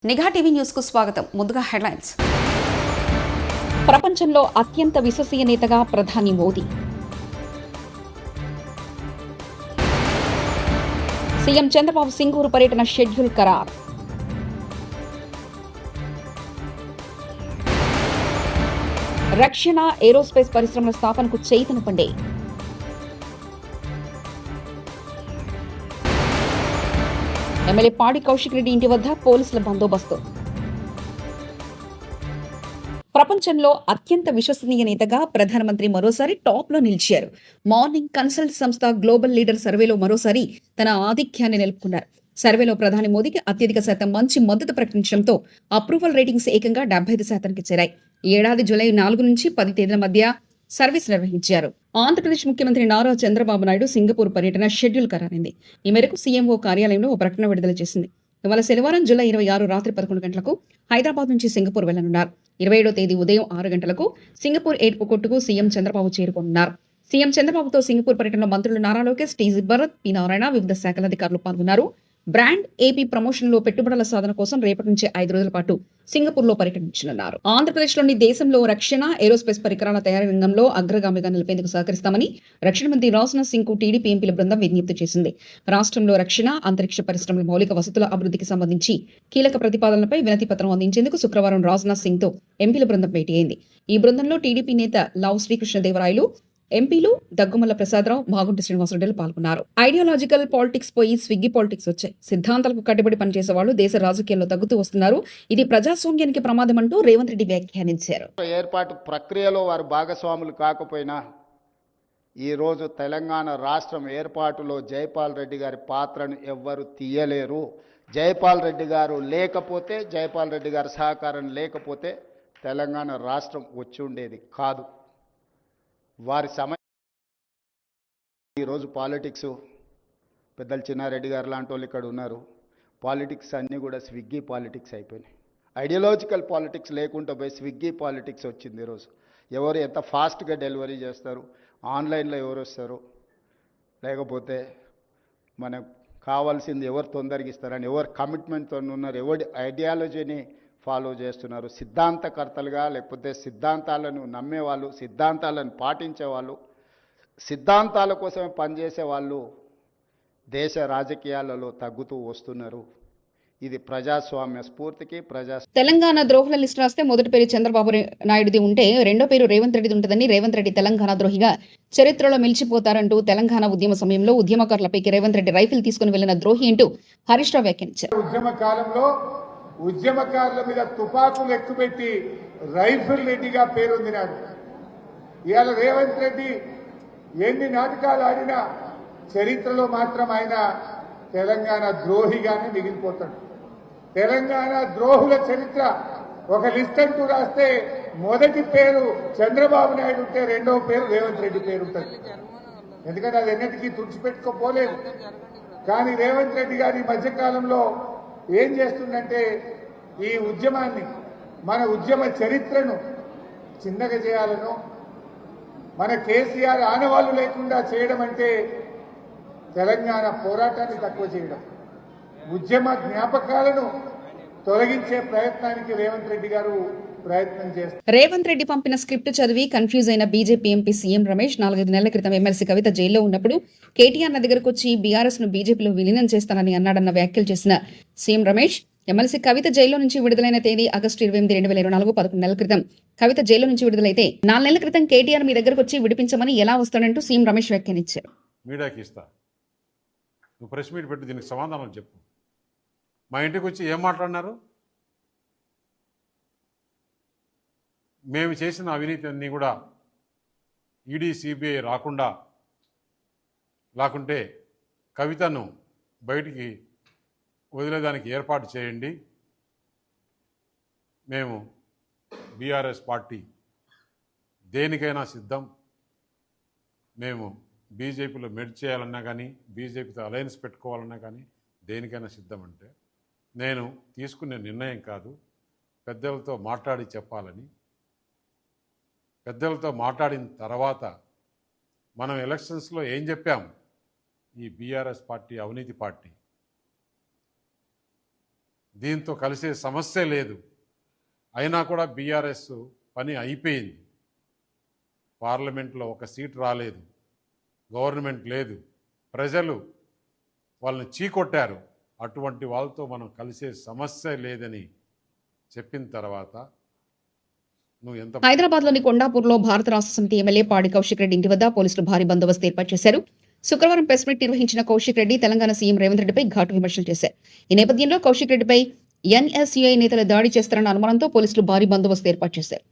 నిఘా TV news కు స్వాగతం. ముందుగా హెడ్లైన్స్. ప్రపంచంలో అత్యంత విశ్వసనీయ నేతగా ప్రధాని మోదీ. సీఎం చంద్రబాబు సింగూరు పర్యటన షెడ్యూల్ ఖరారు. రక్షణ ఏరోస్పేస్ పరిశ్రమల స్థాపనకు చైతన్య పండే. ఎమ్మెల్యే పాడి కౌశిక్ రెడ్డి ఇంటి వద్ద పోలీసుల బందోబస్తు. ప్రపంచంలో అత్యంత విశ్వసనీయ నేతగా ప్రధానమంత్రి మరోసారి టాప్ లో నిలిచారు. మార్నింగ్ కన్సల్ట్ సంస్థ గ్లోబల్ లీడర్ సర్వేలో మరోసారి తన ఆధిక్యాన్ని నిలుపుకున్నారు. సర్వేలో ప్రధాని మోదీకి అత్యధిక శాతం మంచి మద్దతు ప్రకటించడంతో అప్రూవల్ రేటింగ్స్ ఏకంగా 75% చేరాయి. ఈ ఏడాది జూలై 4 నుంచి 10 తేదీల మధ్య సర్వీస్ నిర్వహించారు. ఆంధ్రప్రదేశ్ ముఖ్యమంత్రి నారా చంద్రబాబు నాయుడు సింగపూర్ పర్యటన షెడ్యూల్ ఖరారైంది. ఈ మేరకు సీఎంఓ కార్యాలయంలో ఓ ప్రకటన విడుదల చేసింది. ఇవాళ శనివారం జూలై 26 రాత్రి 11 గంటలకు హైదరాబాద్ నుంచి సింగపూర్ వెళ్లనున్నారు. 27వ తేదీ ఉదయం 6 గంటలకు సింగపూర్ ఎయిర్పోర్టుకు సీఎం చంద్రబాబు చేరుకోనున్నారు. సీఎం చంద్రబాబుతో సింగపూర్ పర్యటనలో మంత్రులు నారా లోకేష్, టీజీ భరత్, పి నారాయణ, వివిధ శాఖల అధికారులు పాల్గొన్నారు. బ్రాండ్ ఏపీ ప్రమోషన్ లో పెట్టుబడుల సాధన కోసం రేపటి నుంచి 5 రోజుల పాటు సింగపూర్ లో పర్యటించనున్నారు. ఆంధ్రప్రదేశ్లోని దేశంలో రక్షణ ఏరోస్పేస్ పరికరాల తయారీ రంగంలో అగ్రగామిగా నిలిపేందుకు సహకరిస్తామని రక్షణ మంత్రి రాజ్నాథ్ సింగ్ కు టీడీపీ ఎంపీల బృందం విజ్ఞప్తి చేసింది. రాష్ట్రంలో రక్షణ, అంతరిక్ష పరిశ్రమల మౌలిక వసతుల అభివృద్ధికి సంబంధించి కీలక ప్రతిపాదనలపై వినతి పత్రం అందించేందుకు శుక్రవారం రాజ్నాథ్ సింగ్ తో ఎంపీల బృందం భేటీ అయింది. ఈ బృందంలో టీడీపీ నేత లావు శ్రీకృష్ణదేవరాయలు, ఎంపీలు దగ్గుమల్ల ప్రసాదరావు, మాగుంటి శ్రీనివాసరెడ్డిలు పాల్గొన్నారు. ఐడియాలజికల్ పాలిటిక్స్ పోయి స్విగ్గీ పాలిటిక్స్ వచ్చాయి. సిద్ధాంతాలకు కట్టుబడి పనిచేసే వాళ్ళు దేశ రాజకీయాల్లో తగ్గుతూ వస్తున్నారు. ఇది ప్రజాస్వామ్యానికి ప్రమాదం అంటూ రేవంత్ రెడ్డి వ్యాఖ్యానించారు. ఏర్పాటు ప్రక్రియలో వారు భాగస్వాములు కాకపోయినా ఈరోజు తెలంగాణ రాష్ట్రం ఏర్పాటులో జైపాల్ రెడ్డి గారి పాత్రను ఎవ్వరు తీయలేరు. జైపాల్ రెడ్డి గారు లేకపోతే, జైపాల్ రెడ్డి గారి సహకారం లేకపోతే తెలంగాణ రాష్ట్రం వచ్చి ఉండేది కాదు. వారి సమయం ఈరోజు పాలిటిక్స్ పెద్దలు చిన్నారెడ్డి గారు లాంటి వాళ్ళు ఇక్కడ ఉన్నారు. పాలిటిక్స్ అన్నీ కూడా స్విగ్గీ పాలిటిక్స్ అయిపోయినాయి. ఐడియాలజికల్ పాలిటిక్స్ లేకుండా పోయి స్విగ్గీ పాలిటిక్స్ వచ్చింది. ఈరోజు ఎవరు ఎంత ఫాస్ట్గా డెలివరీ చేస్తారు, ఆన్లైన్లో ఎవరు వస్తారు, లేకపోతే మనకు కావాల్సింది ఎవరు తొందరగా ఇస్తారని ఎవరు కమిట్మెంట్తో ఉన్నారు, ఎవరి ఐడియాలజీని ఫాలో చేస్తున్నారు, సిద్ధాంతకర్తలుగా లేకపోతే సిద్ధాంతాలను నమ్మేవాళ్ళు, సిద్ధాంతాలను పాటించేవాళ్ళు, సిద్ధాంతాల కోసమే పనిచేసే వాళ్ళు దేశ రాజకీయాలలో తగ్గుతూ వస్తున్నారు. ఇది ప్రజాస్వామ్య స్ఫూర్తికి తెలంగాణ ద్రోహుల లిస్ట్ రాస్తే మొదటి పేరు చంద్రబాబు నాయుడుది ఉంటే రెండో పేరు రేవంత్ రెడ్డిది ఉంటుందని, రేవంత్ రెడ్డి తెలంగాణ ద్రోహిగా చరిత్రలో మిలిచిపోతారంటూ తెలంగాణ ఉద్యమ సమయంలో ఉద్యమకారులపైకి రేవంత్ రెడ్డి రైఫిల్ తీసుకుని వెళ్లిన ద్రోహి అంటూ హరీష్ రావు వ్యాఖ్యానించారు. ఉద్యమ కాలంలో ఉద్యమకారుల మీద తుపాకులు ఎక్కుపెట్టి రైఫిల్ రెడ్డిగా పేరొందినాడు. ఇవాళ రేవంత్ రెడ్డి ఎన్ని నాటకాలు ఆడినా చరిత్రలో మాత్రం ఆయన తెలంగాణ ద్రోహిగానే మిగిలిపోతాడు. తెలంగాణ ద్రోహుల చరిత్ర ఒక లిస్ట్ అంటూ రాస్తే మొదటి పేరు చంద్రబాబు నాయుడు ఉంటే రెండవ పేరు రేవంత్ రెడ్డి పేరు ఉంటుంది. ఎందుకంటే అది ఎన్నిటికీ తుడిచిపెట్టుకోపోలేదు. కానీ రేవంత్ రెడ్డి గారు ఈ మధ్యకాలంలో ఏం చేస్తుందంటే ఈ ఉద్యమాన్ని, మన ఉద్యమ చరిత్రను చిన్నగా చేయాలను, మన కేసీఆర్ ఆనవాళ్లు లేకుండా చేయడం అంటే తెలంగాణ పోరాటాన్ని తక్కువ చేయడం, ఉద్యమ జ్ఞాపకాలను తొలగించే ప్రయత్నానికి రేవంత్ రెడ్డి గారు ప్రయత్నం చేస్తారు. రేవంత్ రెడ్డి పంపిన స్క్రిప్ట్ చదివి కన్ఫ్యూజ్ అయిన బీజేపీ ఎంపీ సీఎం రమేష్ 4-5 నెలల క్రితం ఎమ్మెల్సీ కవిత జైల్లో ఉన్నప్పుడు కేటీఆర్ నా దగ్గరకు వచ్చి బీఆర్ఎస్ ను బీజేపీలో విలీనం చేస్తానని అన్నాడన్న వ్యాఖ్యలు చేసిన సీఎం రమేష్, ఎమ్మెల్సీ కవిత జైల్లో నుంచి విడుదలైన తేదీ ఆగస్టు 28, 2024, 11 నెలల క్రితం కవిత జైల్లో నుంచి విడుదలైతే 4 నెలల క్రితం కేటీఆర్ మీ దగ్గరకు వచ్చి విడిపించమని ఎలా వస్తాడంటూ సీఎం రమేష్ వ్యాఖ్యానించారు. మీడియాకి ఇస్తా, నువ్వు ప్రెస్ మీట్ పెట్టి దీనికి సమాధానం చెప్పు. మా ఇంటికి వచ్చి ఏం మాట్లాడినారు? మేము చేసిన అవినీతి అన్నీ కూడా ఈడీ, సిబిఐ రాకుండా, లేకుంటే కవితను బయటికి వదిలేదానికి ఏర్పాటు చేయండి. మేము బీఆర్ఎస్ పార్టీ దేనికైనా సిద్ధం. మేము బీజేపీలో మెర్జ్ చేయాలన్నా కానీ, బీజేపీతో అలయన్స్ పెట్టుకోవాలన్నా కానీ దేనికైనా సిద్ధం. అంటే నేను తీసుకునే నిర్ణయం కాదు, పెద్దలతో మాట్లాడి చెప్పాలని. పెద్దలతో మాట్లాడిన తర్వాత మనం ఎలక్షన్స్లో ఏం చెప్పాం? ఈ బీఆర్ఎస్ పార్టీ అవినీతి పార్టీ, దీంతో కలిసే సమస్య లేదు. అయినా కూడా బీఆర్ఎస్ పని అయిపోయింది. పార్లమెంట్లో ఒక సీట్ రాలేదు, గవర్నమెంట్ లేదు, ప్రజలు వాళ్ళని చీకొట్టారు. అటువంటి వాళ్ళతో మనం కలిసే సమస్య లేదని చెప్పిన తర్వాత నువ్వు ఎంత హైదరాబాద్లోని కొండాపూర్లో భారత రాష్ట్ర సమితి ఎమ్మెల్యే పాడి కౌశిక్ రెడ్డి ఇంటి వద్ద పోలీసులు భారీ బందోబస్తు ఏర్పాటు చేశారు. శుక్రవారం ప్రెస్ మీట్ నిర్వహించిన కౌశిక్ రెడ్డి తెలంగాణ సీఎం రేవంత్ రెడ్డిపై ఘాటు విమర్శలు చేశారు. ఈ నేపథ్యంలో కౌశిక్ రెడ్డిపై ఎన్ఎస్యుఐ నేతలు దాడి చేస్తారన్న అనుమానంతో పోలీసులు భారీ బందోబస్తు ఏర్పాటు చేశారు.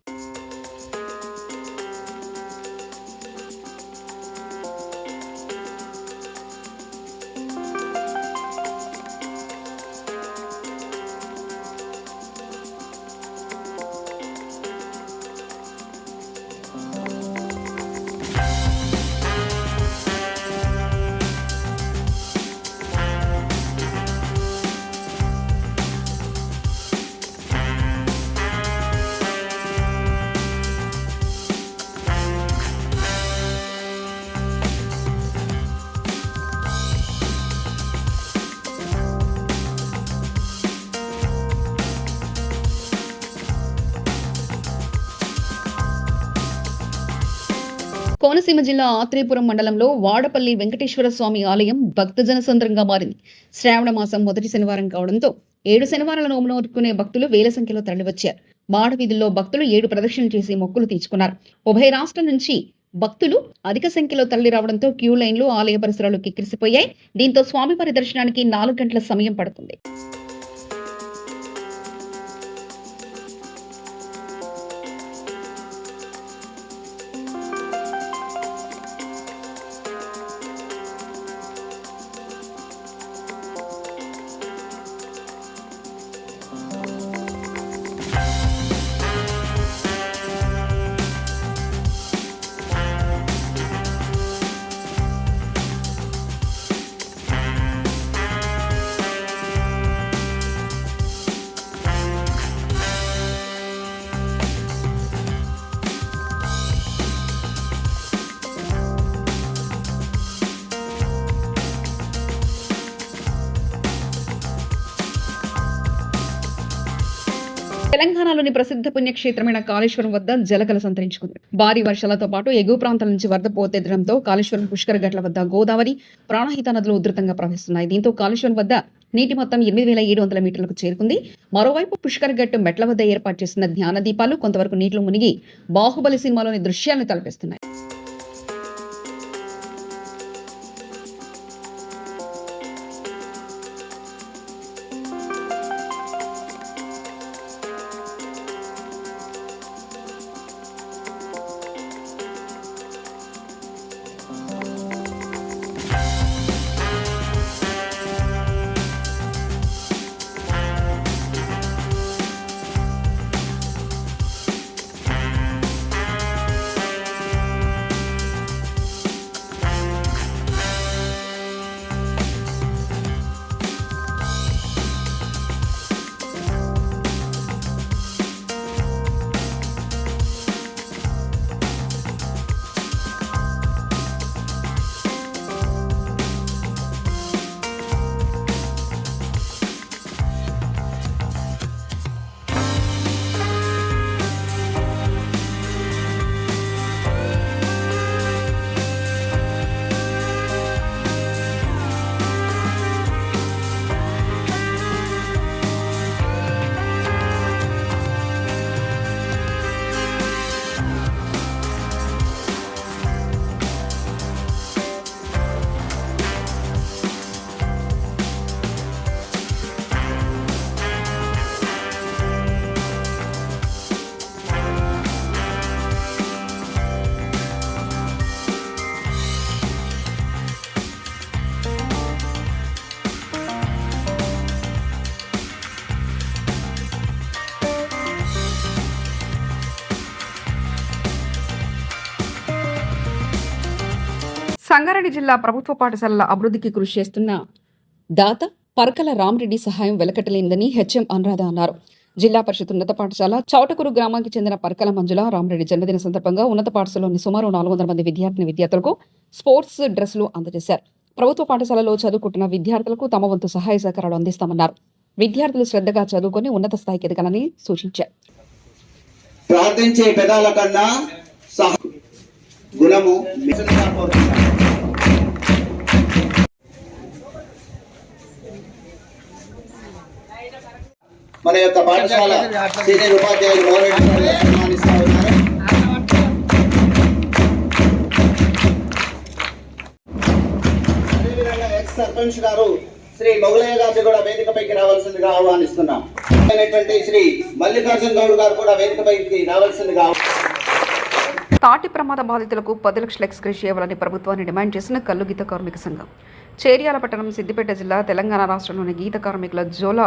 కోనసీమ జిల్లా ఆత్రేయపురం మండలంలో వాడపల్లి వెంకటేశ్వర స్వామి ఆలయం భక్తజన సంద్రంగా మారింది. శ్రావణ మాసం మొదటి శనివారం కావడంతో 7 శనివారాల నోములు నోరుకునే భక్తులు వేల సంఖ్యలో తరలివచ్చారు. మాడవీధుల్లో భక్తులు 7 ప్రదక్షిణలు చేసి మొక్కులు తీర్చుకున్నారు. ఉభయ రాష్ట్రాల నుంచి భక్తులు అధిక సంఖ్యలో తరలి రావడంతో క్యూ లైన్లు ఆలయ పరిసరాలు కిక్కిరిసిపోయాయి. దీంతో స్వామివారి దర్శనానికి 4 గంటల సమయం పడుతుంది. తెలంగాణలోని ప్రసిద్ధ పుణ్యక్షేత్రమైన కాళేశ్వరం వద్ద జలకళ సంతరించుకుంది. భారీ వర్షాలతో పాటు ఎగువ ప్రాంతాల నుంచి వరద పోతెత్తడంతో కాళేశ్వరం పుష్కర ఘట్ల వద్ద గోదావరి, ప్రాణహిత నదులు ఉధృతంగా ప్రవహిస్తున్నాయి. దీంతో కాళేశ్వరం వద్ద నీటి మొత్తం 8,700 మీటర్లకు చేరుకుంది. మరోవైపు పుష్కర ఘట్టు మెట్ల వద్ద ఏర్పాటు చేసిన ధ్యాన దీపాలు కొంతవరకు నీటిలో మునిగి బాహుబలి సినిమాలోని దృశ్యాలను తలపిస్తున్నాయి. సంగారెడ్డి జిల్లా ప్రభుత్వ పాఠశాలల అభివృద్ధికి కృషి చేస్తున్న దాత పరకల రామరెడ్డి సహాయం వెలకట్టలేనిదని హెచ్ఎం అనురాధ అన్నారు. జిల్లా పరిషత్ ఉన్నత పాఠశాల చౌటకూరు గ్రామానికి చెందిన పరకల మంజుల రామరెడ్డి జన్మదిన సందర్భంగా ఉన్నత పాఠశాలలోని సుమారు 400 మంది విద్యార్థులకు స్పోర్ట్స్ డ్రెస్సులు అందజేశారు. ప్రభుత్వ పాఠశాలలో చదువుకుంటున్న విద్యార్థులకు తమ వంతు సహాయ సహకారాలు అందిస్తామన్నారు. విద్యార్థులు శ్రద్ధగా చదువుకొని ఉన్నత స్థాయికి ఎదగాలని సూచించారు. ప్రార్థించే పెదాల కన్నా గుణము మిషన్గా కోరుతున్నాను. మన యొక్క పాఠశాల సీనియర్ ఉపాధ్యాయులు మోరెడ్డి గారు సన్మానిస్తా ఉన్నారు. అదేవిధంగా ఎక్స్ సర్పంచ్ గారు శ్రీ మొగలయ్య గారిని కూడా వేదికపైకి రావాల్సిందిగా ఆహ్వానిస్తున్నాం. శ్రీ మల్లికార్జున గౌడ్ గారు కూడా వేదికపైకి రావాల్సిందిగా. తాటి ప్రమాద బాధితులకు 10 లక్షల ఎక్స్గ్రేషియా ఇవ్వాలని ప్రభుత్వాన్ని డిమాండ్ చేసిన కల్లు గీత కార్మిక సంఘం. చేర్యాల పట్టణం, సిద్దిపేట జిల్లా, తెలంగాణ రాష్ట్రంలోని గీత కార్మికుల జోల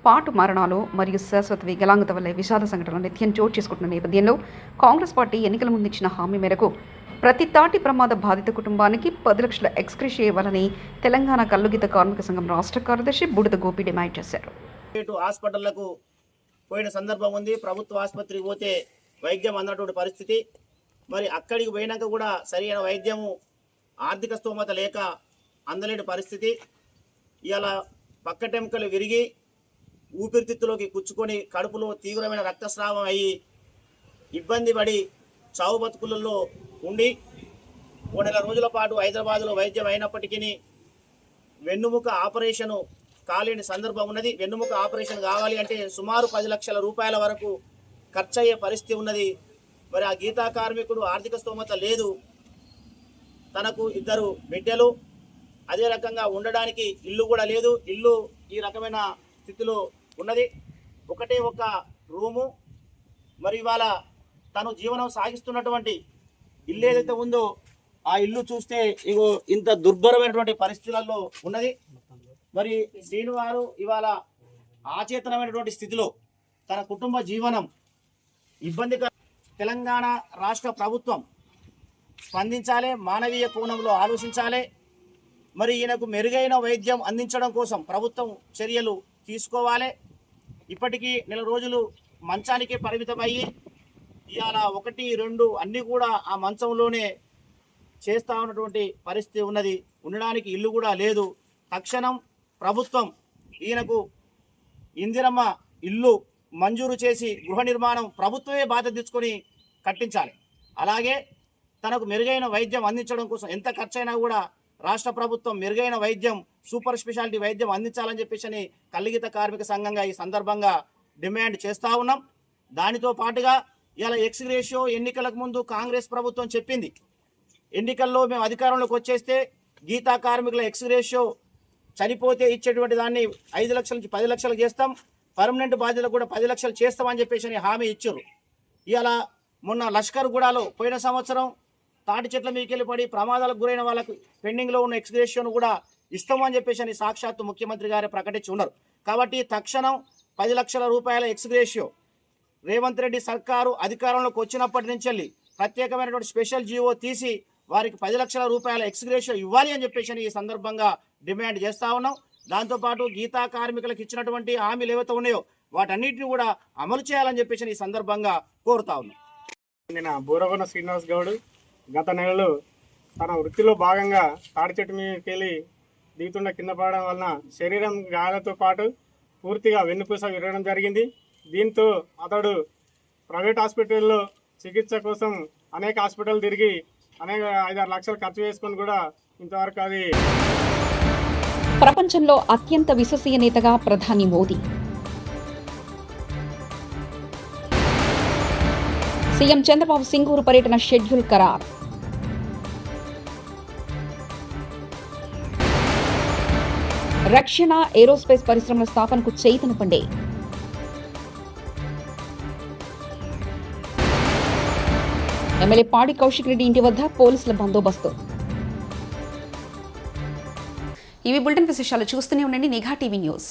పాటు మరణాలు మరియు శాశ్వత వికలాంగత వల్లే విషాద సంఘటనలు నిత్యం చోటు చేసుకుంటున్న నేపథ్యంలో కాంగ్రెస్ పార్టీ ఎన్నికల ముందు ఇచ్చిన హామీ మేరకు ప్రతి తాటి ప్రమాద బాధిత కుటుంబానికి 10 లక్షల ఎక్స్గ్రేషియా ఇవ్వాలని తెలంగాణ కల్లుగీత కార్మిక సంఘం రాష్ట్ర కార్యదర్శి బుడిద గోపి డిమాండ్ చేశారు. హాస్పిటళ్లకు పోయిన సందర్భం ఉంది. ప్రభుత్వ ఆసుపత్రికి పోతే వైద్యం అందనటువంటి పరిస్థితి. మరి అక్కడికి పోయినాక కూడా సరైన వైద్యము ఆర్థిక స్తోమత లేక అందలేని పరిస్థితి. ఇలా పక్కటెముకలు విరిగి ఊపిరితిత్తులోకి కుచ్చుకొని కడుపులో తీవ్రమైన రక్తస్రావం అయ్యి ఇబ్బంది పడి చావు బతుకులలో ఉండి 3 నెలల రోజుల పాటు హైదరాబాద్లో వైద్యం అయినప్పటికీ వెన్నుముక ఆపరేషను కాలేని సందర్భం ఉన్నది. వెన్నుముక ఆపరేషన్ కావాలి అంటే సుమారు 10 లక్షల రూపాయల వరకు ఖర్చు అయ్యే పరిస్థితి ఉన్నది. మరి ఆ గీతా కార్మికుడు ఆర్థిక స్తోమత లేదు. తనకు 2 బిడ్డలు, అదే రకంగా ఉండడానికి ఇల్లు కూడా లేదు. ఇల్లు ఈ రకమైన స్థితిలో ఉన్నది. ఒకటే ఒక రూము. మరి ఇవాళ తను జీవనం సాగిస్తున్నటువంటి ఇల్లు ఏదైతే ఉందో ఆ ఇల్లు చూస్తే ఇగో ఇంత దుర్భరమైనటువంటి పరిస్థితులలో ఉన్నది. మరి శ్రీనివారు ఇవాళ ఆచేతనమైనటువంటి స్థితిలో తన కుటుంబ జీవనం ఇబ్బందికర. తెలంగాణ రాష్ట్ర ప్రభుత్వం స్పందించాలి, మానవీయ కోణంలో ఆలోచించాలి. మరి ఈయనకు మెరుగైన వైద్యం అందించడం కోసం ప్రభుత్వం చర్యలు తీసుకోవాలి. ఇప్పటికీ 1 నెల రోజులు మంచానికే పరిమితమయ్యి ఇవాళ 1, 2 అన్నీ కూడా ఆ మంచంలోనే చేస్తూ ఉన్నటువంటి పరిస్థితి ఉన్నది. ఉండడానికి ఇల్లు కూడా లేదు. తక్షణం ప్రభుత్వం ఈయనకు ఇందిరమ్మ ఇల్లు మంజూరు చేసి గృహ నిర్మాణం ప్రభుత్వమే బాధ్యత తీసుకొని కట్టించాలి. అలాగే తనకు మెరుగైన వైద్యం అందించడం కోసం ఎంత ఖర్చైనా కూడా రాష్ట్ర ప్రభుత్వం మెరుగైన వైద్యం, సూపర్ స్పెషాలిటీ వైద్యం అందించాలని చెప్పేసి కల్లుగీత కార్మిక సంఘంగా ఈ సందర్భంగా డిమాండ్ చేస్తూ ఉన్నాం. దానితో పాటుగా ఇలా ఎక్స్గ్రేషియో ఎన్నికలకు ముందు కాంగ్రెస్ ప్రభుత్వం చెప్పింది, ఎన్నికల్లో మేము అధికారంలోకి వచ్చేస్తే గీతా కార్మికుల ఎక్స్గ్రేషియో చనిపోతే ఇచ్చేటువంటి దాన్ని 5 లక్షల నుంచి 10 లక్షలు చేస్తాం, పర్మనెంట్ బాధ్యతలు కూడా 10 లక్షలు చేస్తామని చెప్పేసి హామీ ఇచ్చారు. ఇలా మొన్న లష్కర్ గూడాలో పోయిన సంవత్సరం తాటి చెట్ల మీదకెళ్ళి పడి ప్రమాదాలకు గురైన వాళ్ళకు పెండింగ్లో ఉన్న ఎక్స్గ్రేషియోను కూడా ఇస్తామని చెప్పేసి సాక్షాత్తు ముఖ్యమంత్రి గారే ప్రకటించి ఉన్నారు. కాబట్టి తక్షణం 10 లక్షల రూపాయల ఎక్స్గ్రేషియో రేవంత్ రెడ్డి సర్కారు అధికారంలోకి వచ్చినప్పటి నుంచి వెళ్ళి ప్రత్యేకమైనటువంటి స్పెషల్ జీవో తీసి వారికి 10 లక్షల రూపాయల ఎక్స్గ్రేషియో ఇవ్వాలి అని చెప్పేసి ఈ సందర్భంగా డిమాండ్ చేస్తూ ఉన్నాం. దాంతోపాటు గీతా కార్మికులకు ఇచ్చినటువంటి హామీలు ఏవైతే ఉన్నాయో వాటన్నిటిని కూడా అమలు చేయాలని చెప్పేసి ఈ సందర్భంగా కోరుతా ఉన్నాం. నేను బూరగొండ శ్రీనివాస్ గౌడ్ గత నెలలో తన వృత్తిలో భాగంగా తాడి చెట్టు మీదకి వెళ్ళి దిగుతుండ కింద పడడం వలన శరీరం గాయాలతో పాటు పూర్తిగా వెన్నుపూస విరగడం జరిగింది. దీంతో అతడు ప్రైవేట్ హాస్పిటల్లో చికిత్స కోసం అనేక హాస్పిటల్ తిరిగి అనేక 5-6 లక్షలు ఖర్చు చేసుకొని కూడా ఇంతవరకు అది. ప్రపంచంలో అత్యంత విశ్వసనీయ నేతగా ప్రధాని మోదీ. సీఎం చంద్రబాబు సింగూరు పర్యటన షెడ్యూల్ ఖరారు. రక్షణ, ఏరోస్పేస్ పరిశ్రమల స్థాపనకు చైతన్య పండే. ఎమ్మెల్యే పాడి కౌశిక్ రెడ్డి ఇంటి వద్ద పోలీసుల బందోబస్తు. ఇవి బులెటిన్ విశేషాలు. చూస్తూనే ఉండండి నిఘా టీవీ న్యూస్.